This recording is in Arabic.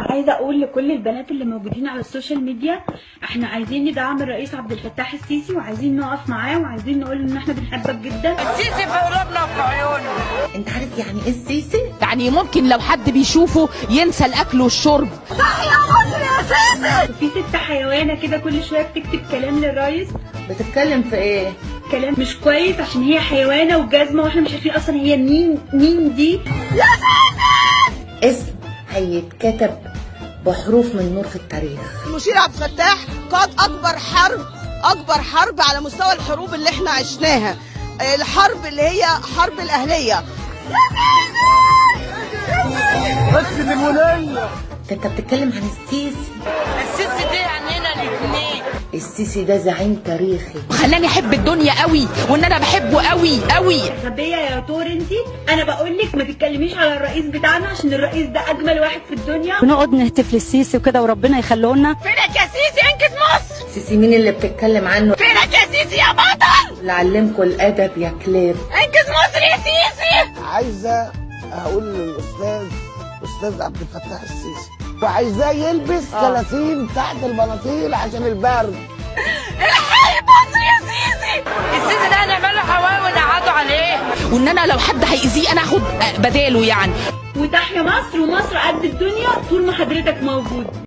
عايزه اقول لكل البنات اللي موجودين على السوشيال ميديا، احنا عايزين ندعم الرئيس عبد الفتاح السيسي، وعايزين نقف معاه، وعايزين نقول ان احنا بنحبك جدا. السيسي في قلوبنا وفي عيوننا. انت عارف يعني ايه السيسي؟ يعني ممكن لو حد بيشوفه ينسى الاكل والشرب. يا مصر يا سيسي. وفي ست حيوانه كده كل شويه بتكتب كلام للرئيس، بتتكلم في ايه؟ كلام مش كويس عشان هي حيوانه وجزمه، واحنا مش عارفين اصلا هي مين دي. يا سيسي. اسم هيتكتب بحروف من نور في التاريخ. المشير عبد الفتاح قاد اكبر حرب على مستوى الحروب اللي احنا عشناها، الحرب اللي هي حرب الاهليه. انت بتتكلم عن السيسي. السيسي دي عننا الاثنين. السيسي ده زعيم تاريخي، خلاني احب الدنيا قوي وان انا بحبه قوي قوي. غبيه يا طور انتي، انا بقول لك ما تتكلميش على الرئيس بتاعنا عشان الرئيس ده اجمل واحد في الدنيا. بنقعد نهتف للسيسي وكده وربنا يخليه لنا. فينك يا سيسي انقذ مصر. السيسي مين اللي بتتكلم عنه؟ فينك يا سيسي يا بطل. اللي علمكوا الادب يا كلير. انقذ مصر يا سيسي. عايزه اقول للاستاذ عبد الفتاح السيسي، وعايزاه يلبس كلاسين تحت البناطيل عشان البرد. الحي مصر يا سيسي. السيسي ده هنعمل له حواوي ونقعدوا عليه، وان انا لو حد هيأذيه انا اخد بداله يعني. وتحيا مصر، ومصر قد الدنيا طول ما حضرتك موجود.